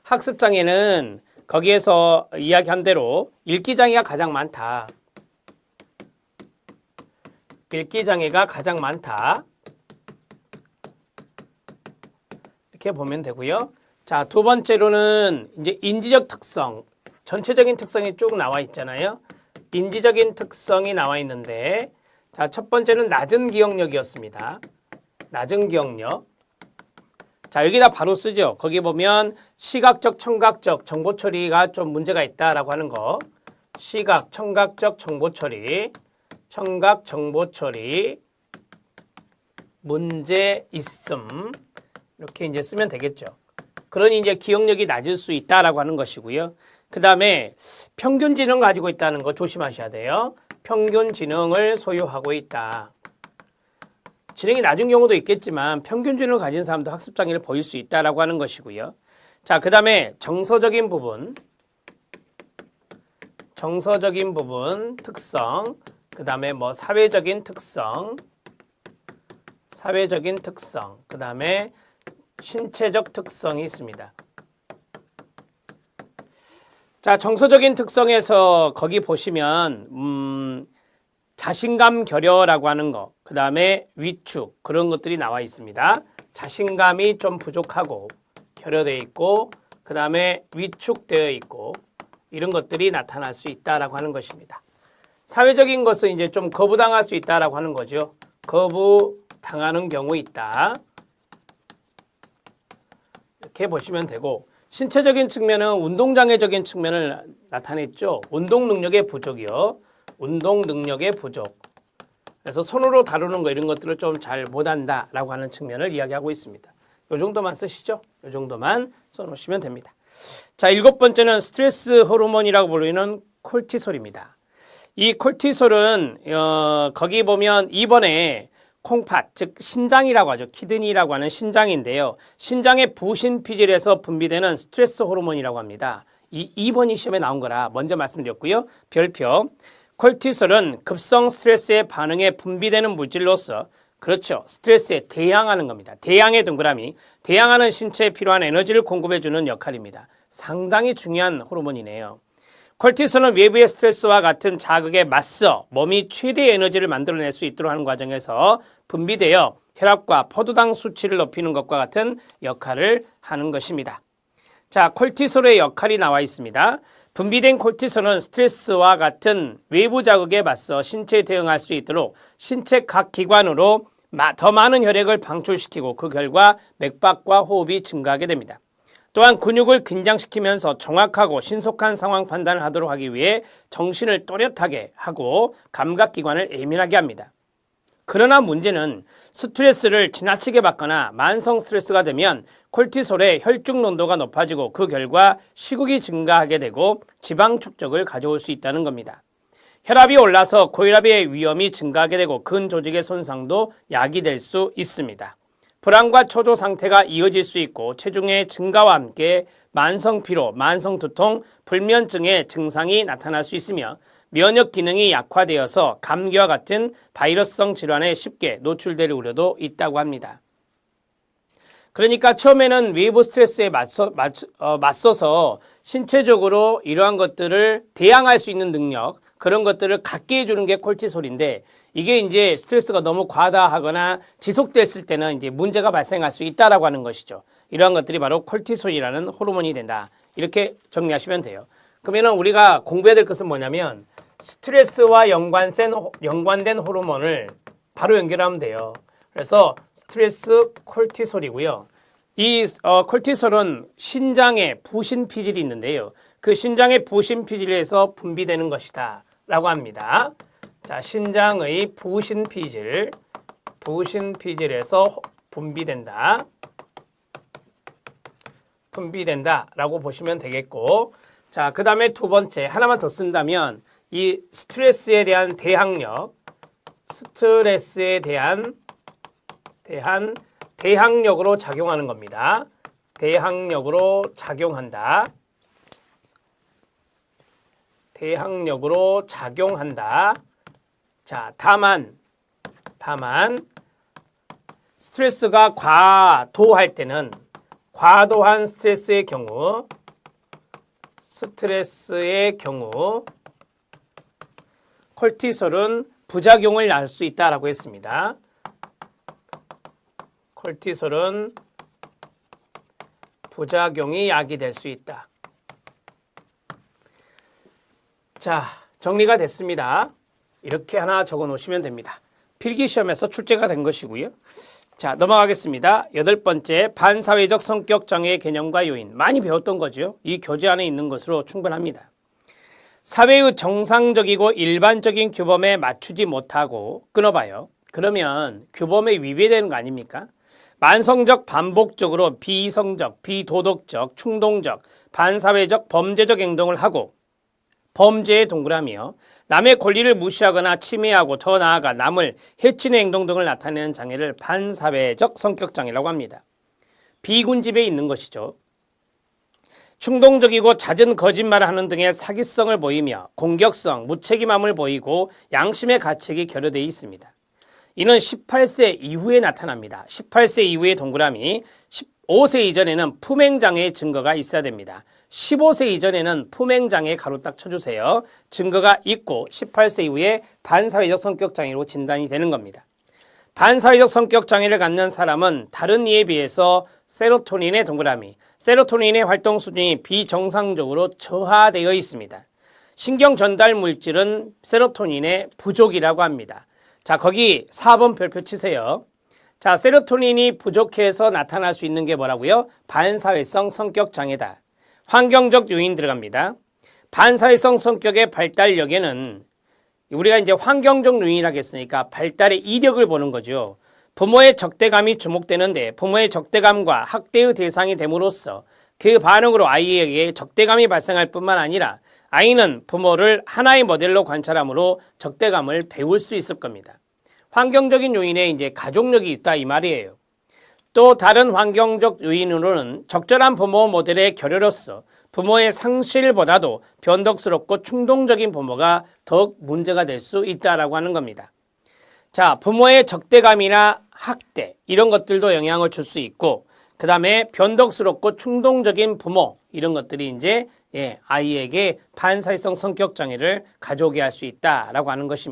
학습장애는 거기에서 이야기한 대로 읽기장애가 가장 많다. 읽기장애가 가장 많다. 이렇게 보면 되고요. 자, 두 번째로는 이제 인지적 특성, 전체적인 특성이 쭉 나와 있잖아요. 인지적인 특성이 나와 있는데, 자, 첫 번째는 낮은 기억력이었습니다. 낮은 기억력. 자, 여기다 바로 쓰죠. 거기 보면 시각적, 청각적 정보 처리가 좀 문제가 있다라고 하는 거. 시각, 청각적 정보 처리, 청각 정보 처리 문제 있음. 이렇게 이제 쓰면 되겠죠. 그러니 이제 기억력이 낮을 수 있다라고 하는 것이고요. 그 다음에 평균 지능 가지고 있다는 거 조심하셔야 돼요. 평균 지능을 소유하고 있다. 지능이 낮은 경우도 있겠지만 평균 지능을 가진 사람도 학습장애를 보일 수 있다라고 하는 것이고요. 자, 그 다음에 정서적인 부분, 특성, 그 다음에 뭐 사회적인 특성, 그 다음에 신체적 특성이 있습니다. 자, 정서적인 특성에서 거기 보시면 자신감 결여라고 하는 거, 그 다음에 위축, 그런 것들이 나와 있습니다. 자신감이 좀 부족하고 결여되어 있고, 그 다음에 위축되어 있고, 이런 것들이 나타날 수 있다라고 하는 것입니다. 사회적인 것은 이제 좀 거부당할 수 있다라고 하는 거죠. 거부당하는 경우 있다. 이렇게 보시면 되고, 신체적인 측면은 운동장애적인 측면을 나타냈죠. 운동 능력의 부족이요. 운동 능력의 부족. 그래서 손으로 다루는 거 이런 것들을 좀 잘 못한다라고 하는 측면을 이야기하고 있습니다. 이 정도만 쓰시죠. 이 정도만 써놓으시면 됩니다. 자, 7번째는 스트레스 호르몬이라고 불리는 콜티솔입니다. 이 콜티솔은 거기 보면 2번에 콩팥, 즉 신장이라고 하죠. 키드니라고 하는 신장인데요. 신장의 부신피질에서 분비되는 스트레스 호르몬이라고 합니다. 이 2번이 시험에 나온 거라 먼저 말씀드렸고요. 별표. 콜티솔은 급성 스트레스에 반응해 분비되는 물질로서, 그렇죠, 스트레스에 대항하는 겁니다. 대항의 동그라미, 대항하는 신체에 필요한 에너지를 공급해주는 역할입니다. 상당히 중요한 호르몬이네요. 콜티솔은 외부의 스트레스와 같은 자극에 맞서 몸이 최대의 에너지를 만들어낼 수 있도록 하는 과정에서 분비되어 혈압과 포도당 수치를 높이는 것과 같은 역할을 하는 것입니다. 자, 콜티솔의 역할이 나와 있습니다. 분비된 콜티솔은 스트레스와 같은 외부 자극에 맞서 신체에 대응할 수 있도록 신체 각 기관으로 더 많은 혈액을 방출시키고 그 결과 맥박과 호흡이 증가하게 됩니다. 또한 근육을 긴장시키면서 정확하고 신속한 상황 판단을 하도록 하기 위해 정신을 또렷하게 하고 감각기관을 예민하게 합니다. 그러나 문제는 스트레스를 지나치게 받거나 만성 스트레스가 되면 콜티솔의 혈중 농도가 높아지고 그 결과 시국이 증가하게 되고 지방 축적을 가져올 수 있다는 겁니다. 혈압이 올라서 고혈압의 위험이 증가하게 되고 근조직의 손상도 야기될 수 있습니다. 불안과 초조 상태가 이어질 수 있고 체중의 증가와 함께 만성 피로, 만성 두통, 불면증의 증상이 나타날 수 있으며 면역 기능이 약화되어서 감기와 같은 바이러스성 질환에 쉽게 노출될 우려도 있다고 합니다. 그러니까 처음에는 외부 스트레스에 맞서서 신체적으로 이러한 것들을 대항할 수 있는 능력, 그런 것들을 갖게 해주는 게 콜티솔인데, 이게 이제 스트레스가 너무 과다하거나 지속됐을 때는 이제 문제가 발생할 수 있다라고 하는 것이죠. 이러한 것들이 바로 콜티솔이라는 호르몬이 된다. 이렇게 정리하시면 돼요. 그러면은 우리가 공부해야 될 것은 뭐냐면 스트레스와 연관된 호르몬을 바로 연결하면 돼요. 그래서 스트레스 콜티솔이고요. 이 콜티솔은 신장에 부신피질이 있는데요. 그 신장의 부신피질에서 분비되는 것이다 라고 합니다. 자, 신장의 부신피질에서 분비된다 라고 보시면 되겠고, 자, 그 다음에 두 번째 하나만 더 쓴다면 이 스트레스에 대한 대항력, 스트레스에 대한 대항력으로 작용하는 겁니다. 대항력으로 작용한다. 자, 다만 스트레스가 과도할 때는, 과도한 스트레스의 경우 스트레스의 경우 콜티솔은 부작용을 낳을 수 있다라고 했습니다. 콜티솔은 부작용이 야기될 수 있다. 자, 정리가 됐습니다. 이렇게 하나 적어 놓으시면 됩니다. 필기시험에서 출제가 된 것이고요. 자, 넘어가겠습니다. 8번째, 반사회적 성격 장애의 개념과 요인. 많이 배웠던 거죠. 이 교재 안에 있는 것으로 충분합니다. 사회의 정상적이고 일반적인 규범에 맞추지 못하고 끊어봐요. 그러면 규범에 위배되는 거 아닙니까? 만성적, 반복적으로 비이성적, 비도덕적, 충동적, 반사회적, 범죄적 행동을 하고 범죄의 동그라미요. 남의 권리를 무시하거나 침해하고 더 나아가 남을 해치는 행동 등을 나타내는 장애를 반사회적 성격장애라고 합니다. 비군집에 있는 것이죠. 충동적이고 잦은 거짓말을 하는 등의 사기성을 보이며 공격성, 무책임함을 보이고 양심의 가책이 결여되어 있습니다. 이는 18세 이후에 나타납니다. 18세 이후의 동그라미, 15세 이전에는 품행장애의 증거가 있어야 됩니다. 15세 이전에는 품행장애 가로 딱 쳐주세요. 증거가 있고 18세 이후에 반사회적 성격장애로 진단이 되는 겁니다. 반사회적 성격장애를 갖는 사람은 다른 이에 비해서 세로토닌의 동그라미, 세로토닌의 활동 수준이 비정상적으로 저하되어 있습니다. 신경 전달 물질은 세로토닌의 부족이라고 합니다. 자, 거기 4번 별표 치세요. 자, 세로토닌이 부족해서 나타날 수 있는 게 뭐라고요? 반사회성 성격장애다. 환경적 요인 들어갑니다. 반사회성 성격의 발달력에는 우리가 이제 환경적 요인이라고 했으니까 발달의 이력을 보는 거죠. 부모의 적대감이 주목되는데 부모의 적대감과 학대의 대상이 됨으로써 그 반응으로 아이에게 적대감이 발생할 뿐만 아니라 아이는 부모를 하나의 모델로 관찰함으로 적대감을 배울 수 있을 겁니다. 환경적인 요인에 이제 가족력이 있다 이 말이에요. 또 다른 환경적 요인으로는 적절한 부모 모델의 결여로서 부모의 상실보다도 변덕스럽고 충동적인 부모가 더욱 문제가 될 수 있다라고 하는 겁니다. 자, 부모의 적대감이나 학대 이런 것들도 영향을 줄 수 있고 그 다음에 변덕스럽고 충동적인 부모 이런 것들이 이제 아이에게 반사회성 성격 장애를 가져오게 할 수 있다라고 하는 것입니다.